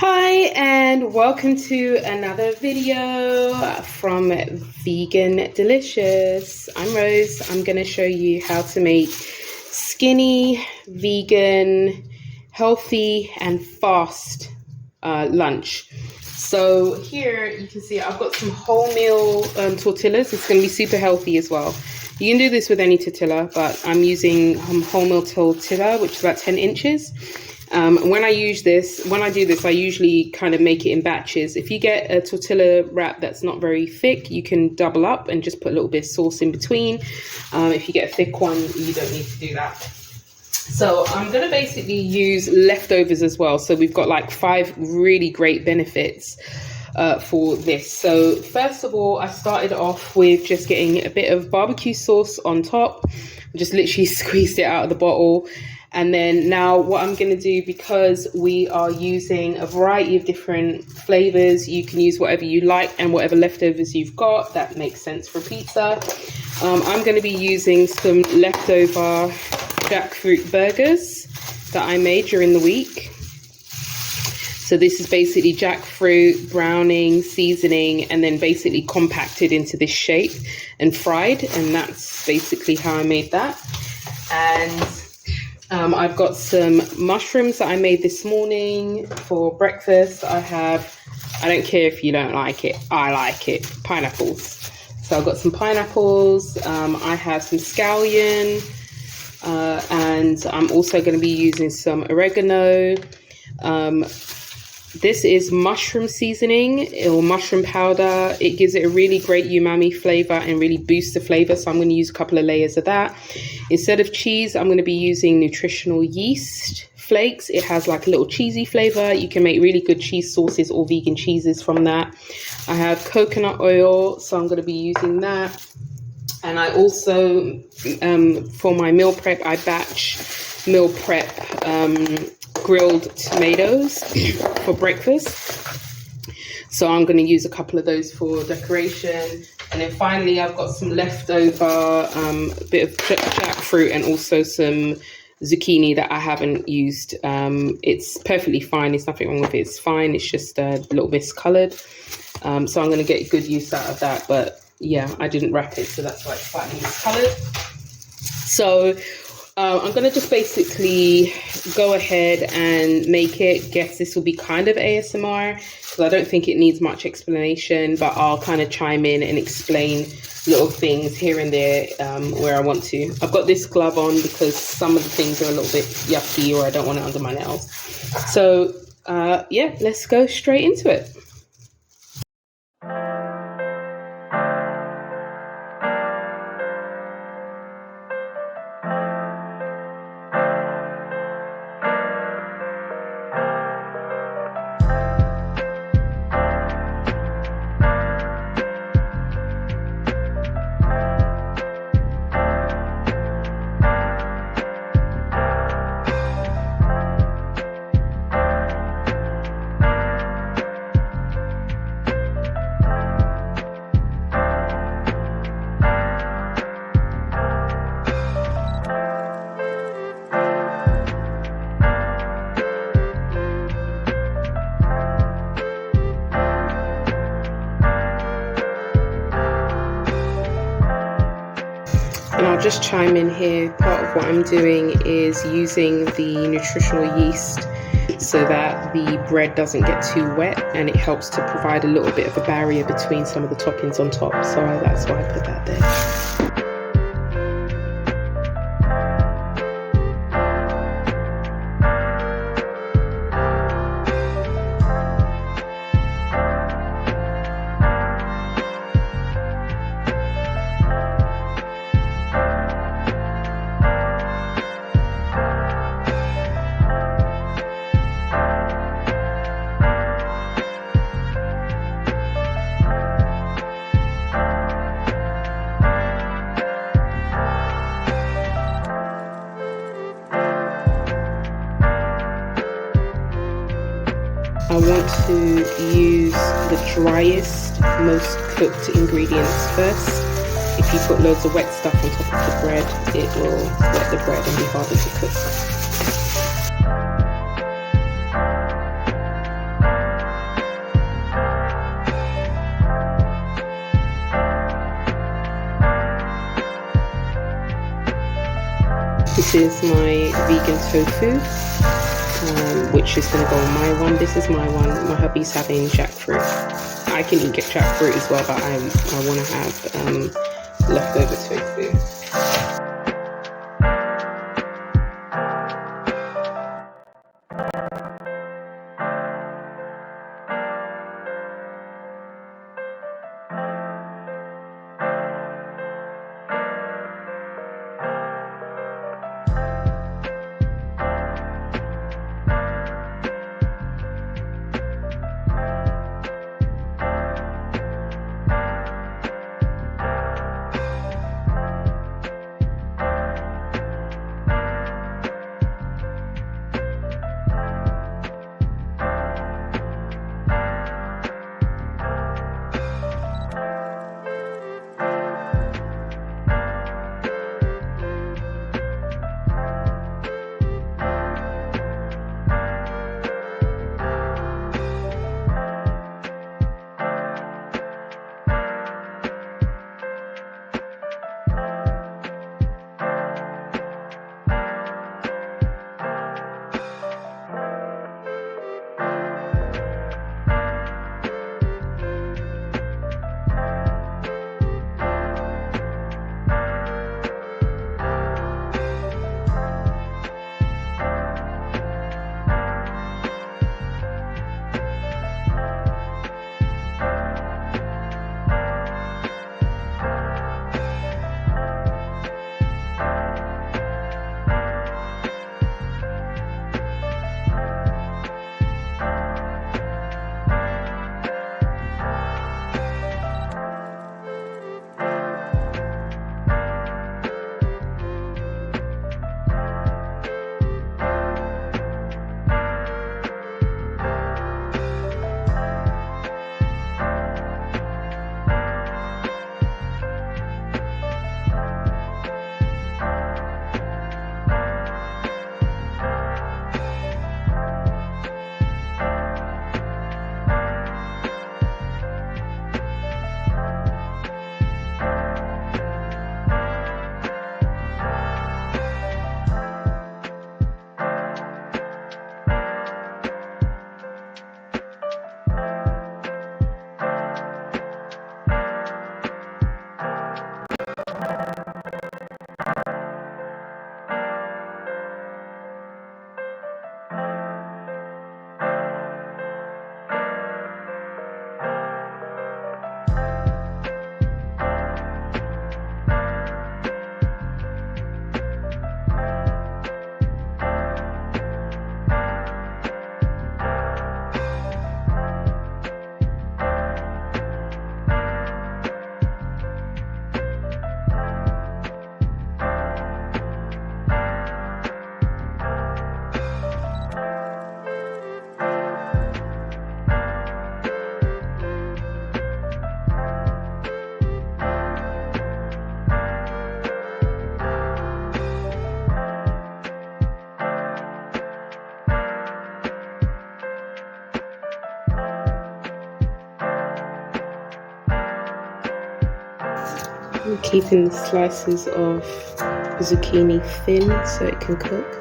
Hi and welcome to another video from Vegan Delicious. I'm Rose. I'm going to show you how to make skinny, vegan, healthy and fast lunch. So here you can see I've got some wholemeal tortillas. It's going to be super healthy as well. You can do this with any tortilla, but I'm using wholemeal tortilla, which is about 10 inches. When I do this, I usually kind of make it in batches. If you get a tortilla wrap that's not very thick, you can double up and just put a little bit of sauce in between. If you get a thick one, you don't need to do that. So I'm going to basically use leftovers as well. So we've got like 5 really great benefits for this. So first of all, I started off with just getting a bit of barbecue sauce on top. Just literally squeezed it out of the bottle. And then now what I'm going to do, because we are using a variety of different flavors, you can use whatever you like and whatever leftovers you've got. That makes sense for pizza. I'm going to be using some leftover jackfruit burgers that I made during the week. So this is basically jackfruit, browning, seasoning, and then basically compacted into this shape and fried. And that's basically how I made that. And I've got some mushrooms that I made this morning for breakfast. I don't care if you don't like it, I like it, pineapples. So I've got some pineapples, I have some scallion, and I'm also going to be using some oregano. This is mushroom seasoning or mushroom powder. It gives it a really great umami flavor and really boosts the flavor. So I'm going to use a couple of layers of that. Instead of cheese, I'm going to be using nutritional yeast flakes. It has like a little cheesy flavor. You can make really good cheese sauces or vegan cheeses from that. I have coconut oil, so I'm going to be using that. And I also, for my meal prep, I batch meal prep grilled tomatoes for breakfast. So I'm going to use a couple of those for decoration. And then finally, I've got some leftover bit of jackfruit and also some zucchini that I haven't used. It's perfectly fine. There's nothing wrong with it. It's fine. It's just a little miscolored. So I'm going to get good use out of that. But yeah, I didn't wrap it, so that's why it's slightly miscolored. So I'm going to just basically go ahead and make it. Guess this will be kind of ASMR because I don't think it needs much explanation, but I'll kind of chime in and explain little things here and there where I want to. I've got this glove on because some of the things are a little bit yucky or I don't want it under my nails. So yeah, let's go straight into it. And I'll just chime in here. Part of what I'm doing is using the nutritional yeast so that the bread doesn't get too wet, and it helps to provide a little bit of a barrier between some of the toppings on top. So that's why I put that there. I want to use the driest, most cooked ingredients first. If you put loads of wet stuff on top of the bread, it will wet the bread and be harder to cook. this is my vegan tofu, which is going to go on my one. This is my one. My hubby's having jackfruit. I can eat jackfruit as well, but I want to have leftover tofu. I'm keeping the slices of zucchini thin so it can cook.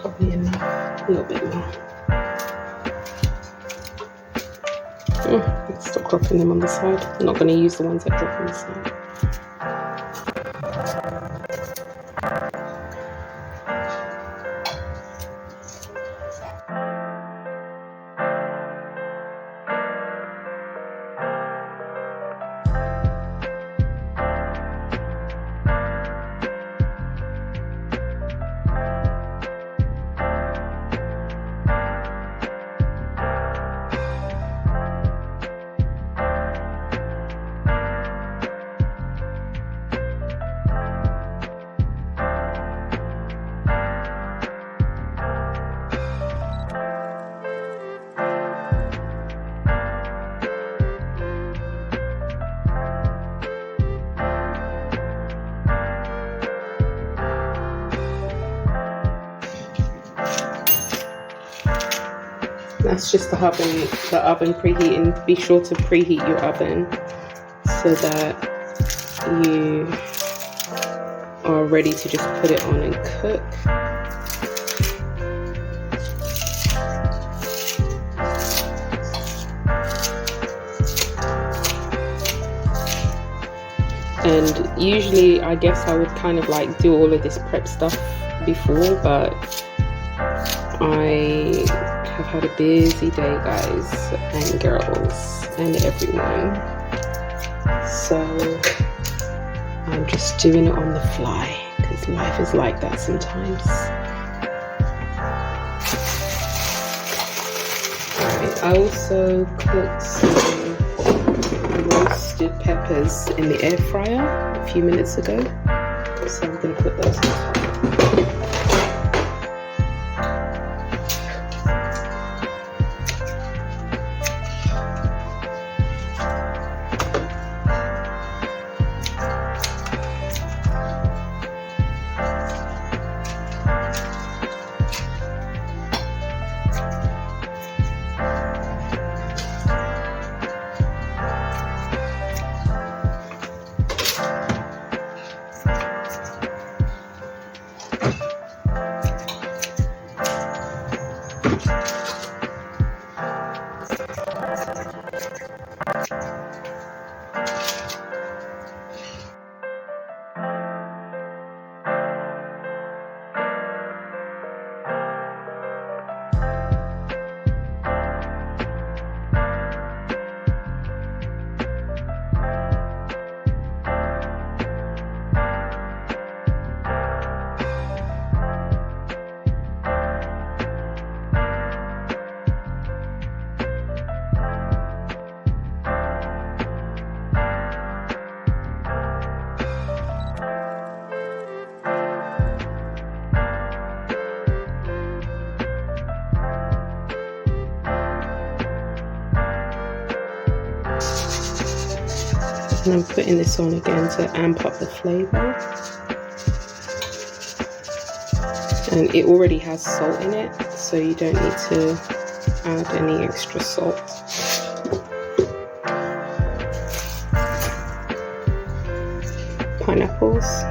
Probably enough, a little bit more. dropping them on the side. I'm not going to use the ones that drop on the side. That's just the oven preheating. Be sure to preheat your oven so that you are ready to just put it on and cook. And usually I guess I would kind of like do all of this prep stuff before, but I have had a busy day, guys and girls and everyone, so I'm just doing it on the fly because life is like that sometimes. Alright, I also cooked some roasted peppers in the air fryer a few minutes ago, so I'm going to put those on top. And I'm putting this on again to amp up the flavor. And it already has salt in it, so you don't need to add any extra salt. Pineapples.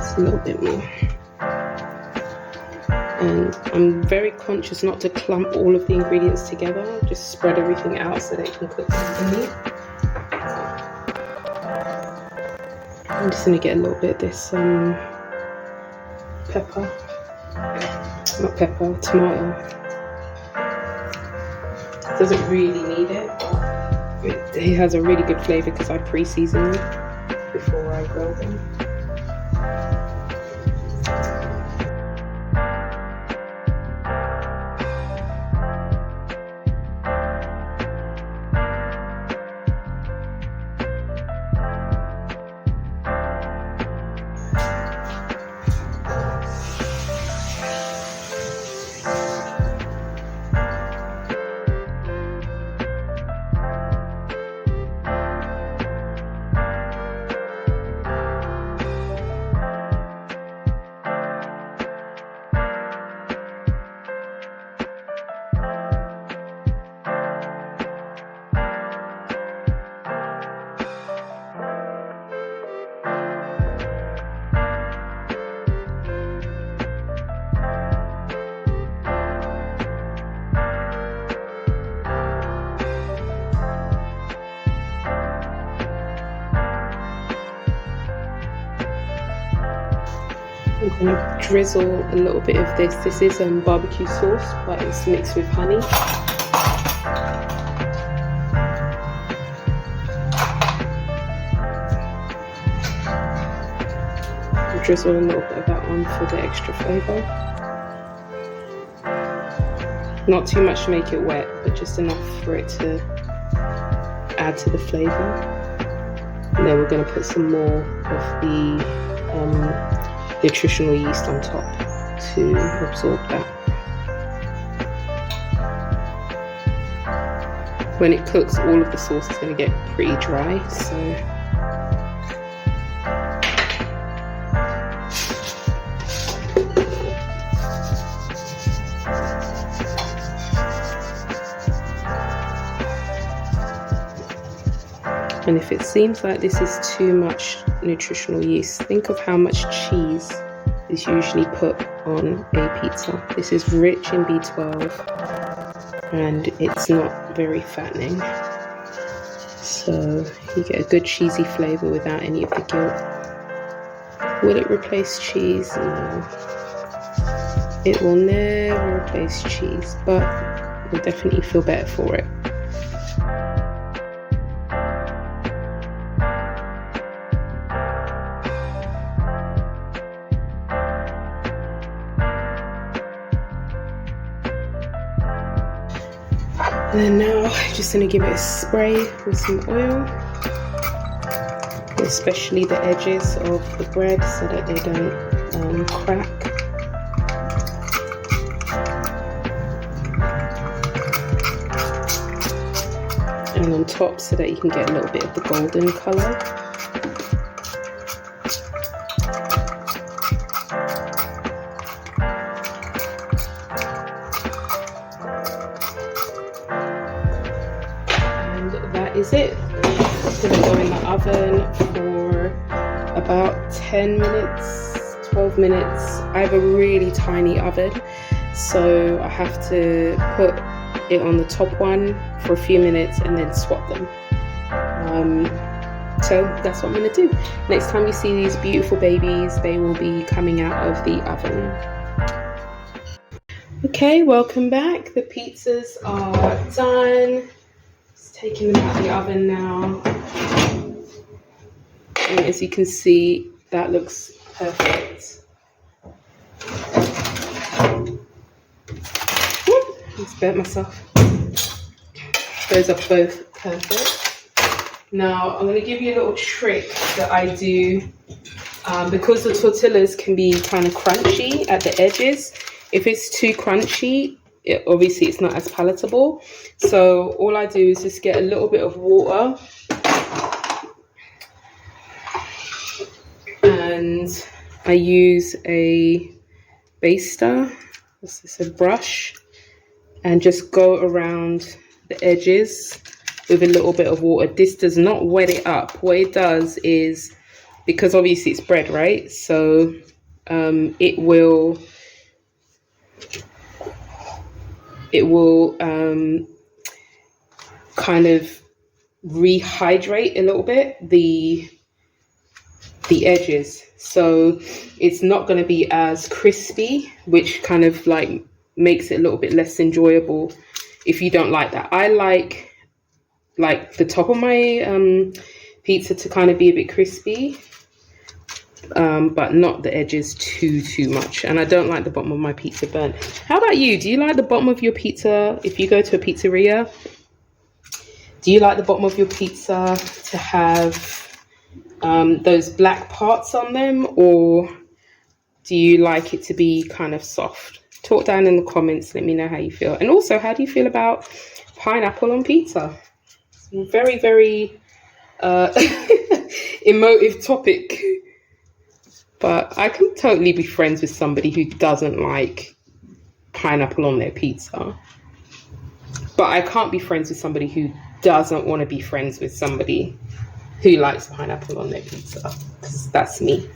A little bit more, and I'm very conscious not to clump all of the ingredients together, just spread everything out so they can cook evenly. I'm just going to get a little bit of this pepper. not pepper, tomato. Doesn't really need it, but it has a really good flavour because I pre-season them before I grill them. I'm going to drizzle a little bit of this. This is barbecue sauce, but it's mixed with honey. I'll drizzle a little bit of that on for the extra flavour. Not too much to make it wet, but just enough for it to add to the flavour. And then we're going to put some more of the nutritional yeast on top to absorb that. When it cooks, all of the sauce is going to get pretty dry, so and if it seems like this is too much nutritional yeast, think of how much cheese is usually put on a pizza. This is rich in B12 and it's not very fattening. So you get a good cheesy flavour without any of the guilt. Will it replace cheese? No. It will never replace cheese, but you'll definitely feel better for it. And then now I'm just going to give it a spray with some oil, especially the edges of the bread so that they don't crack. And on top so that you can get a little bit of the golden colour. Is it. It's going to go in the oven for about 10 minutes, 12 minutes. I have a really tiny oven, so I have to put it on the top one for a few minutes and then swap them. So that's what I'm going to do. Next time you see these beautiful babies, they will be coming out of the oven. Okay, welcome back. The pizzas are done. Taking them out of the oven now, and as you can see, that looks perfect. I just burnt myself. Those are both perfect. Now I'm going to give you a little trick that I do because the tortillas can be kind of crunchy at the edges. If it's too crunchy, obviously it's not as palatable. So all I do is just get a little bit of water and I use a baster, this is a brush, and just go around the edges with a little bit of water. This does not wet it up. What it does is, because obviously it's bread, right? So it will kind of rehydrate a little bit the the edges, so it's not going to be as crispy, which kind of like makes it a little bit less enjoyable if you don't like that. I like the top of my pizza to kind of be a bit crispy, but not the edges too much, and I don't like the bottom of my pizza burnt. How about you? Do you like the bottom of your pizza, if you go to a pizzeria, do you like the bottom of your pizza to have those black parts on them, or do you like it to be kind of soft? Talk down in the comments, let me know how you feel. And also, how do you feel about pineapple on pizza? Very, very emotive topic, but I can totally be friends with somebody who doesn't like pineapple on their pizza, but I can't be friends with somebody who doesn't want to be friends with somebody who likes pineapple on their pizza, because that's me.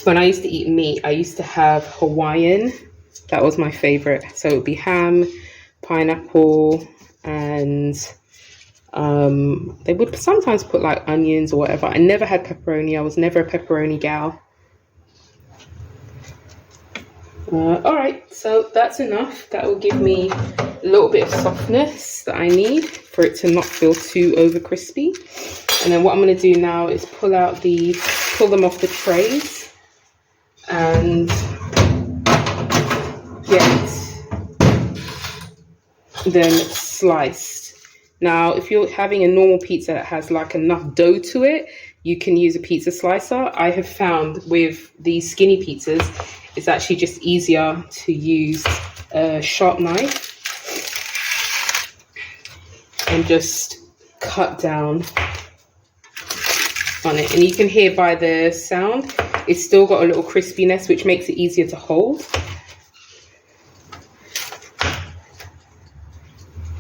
When I used to eat meat, I used to have Hawaiian. That was my favorite. So it would be ham, pineapple, and they would sometimes put like onions or whatever. I never had pepperoni. I was never a pepperoni gal. All right, so that's enough. That will give me a little bit of softness that I need for it to not feel too over crispy. And then what I'm going to do now is pull them off the trays and get them sliced. Now, if you're having a normal pizza that has like enough dough to it, you can use a pizza slicer. I have found with these skinny pizzas, it's actually just easier to use a sharp knife and just cut down on it. And you can hear by the sound, it's still got a little crispiness, which makes it easier to hold.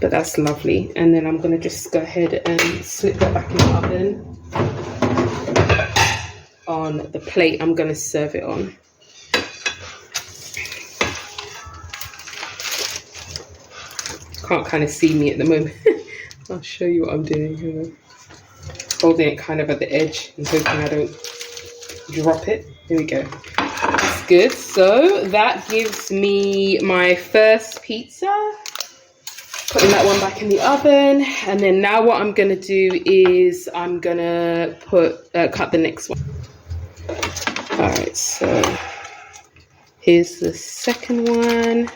But that's lovely. And then I'm going to just go ahead and slip that back in the oven on the plate I'm going to serve it on. Can't kind of see me at the moment. I'll show you what I'm doing here. Holding it kind of at the edge and hoping I don't drop it. Here we go. That's good. So that gives me my first pizza. Putting that one back in the oven. And then now what I'm going to do is I'm going to cut the next one. All right, so here's the second one.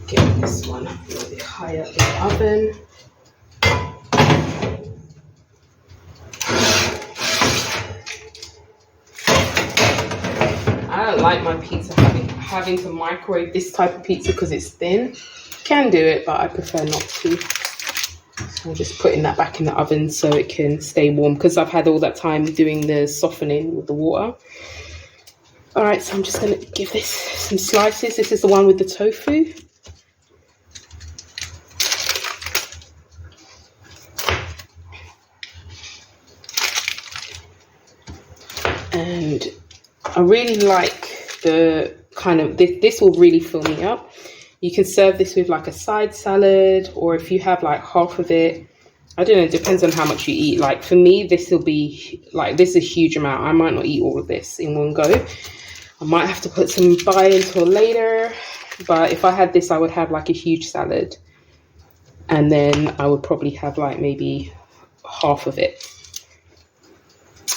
Get this one a little bit higher in the oven. I don't like my pizza having to microwave this type of pizza because it's thin. Can do it, but I prefer not to. So I'm just putting that back in the oven so it can stay warm, because I've had all that time doing the softening with the water. All right, so I'm just going to give this some slices. This is the one with the tofu. And I really like the kind of, this will really fill me up. You can serve this with like a side salad, or if you have like half of it, I don't know, it depends on how much you eat. Like for me, this will be like, this is a huge amount. I might not eat all of this in one go. I might have to put some by until later, but if I had this, I would have like a huge salad. And then I would probably have like maybe half of it.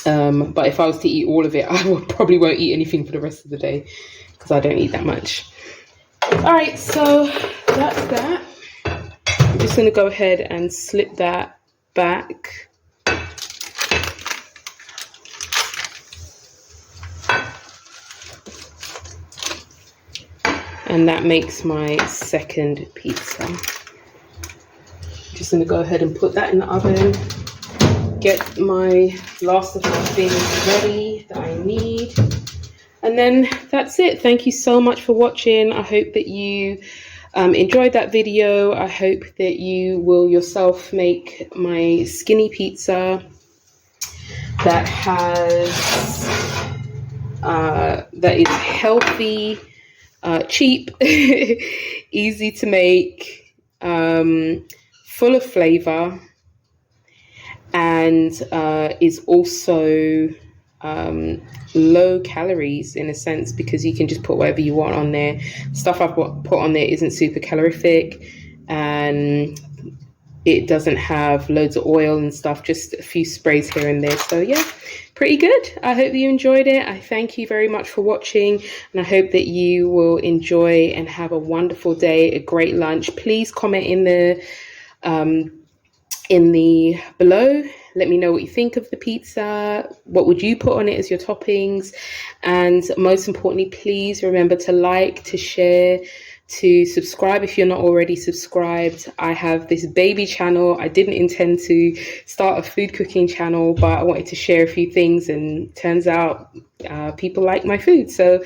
But if I was to eat all of it, I probably won't eat anything for the rest of the day because I don't eat that much. All right, so that's that. I'm just going to go ahead and slip that back. And that makes my second pizza. I'm just going to go ahead and put that in the oven. Get my last of my things ready that I need. And then that's it. Thank you so much for watching. I hope that you enjoyed that video. I hope that you will yourself make my skinny pizza that has that is healthy, cheap, easy to make, full of flavor, and is also low calories in a sense, because you can just put whatever you want on there. Stuff I've put on there isn't super calorific, and it doesn't have loads of oil and stuff, just a few sprays here and there. So yeah, pretty good. I hope you enjoyed it. I thank you very much for watching, and I hope that you will enjoy and have a wonderful day, a great lunch. Please comment in the below. Let me know what you think of the pizza. What would you put on it as your toppings? And most importantly, please remember to like, to share, to subscribe if you're not already subscribed. I have this baby channel. I didn't intend to start a food cooking channel, but I wanted to share a few things, and turns out people like my food, so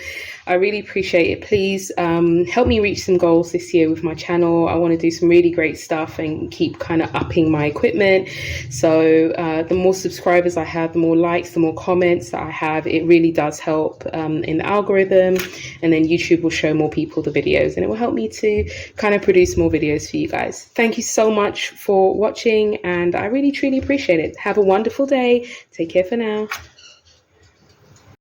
I really appreciate it. Please help me reach some goals this year with my channel. I want to do some really great stuff and keep kind of upping my equipment. So the more subscribers I have, the more likes, the more comments that I have, it really does help in the algorithm, and then YouTube will show more people the videos, and it will help me to kind of produce more videos for you guys. Thank you so much for watching, and I really truly appreciate it. Have a wonderful day. Take care for now.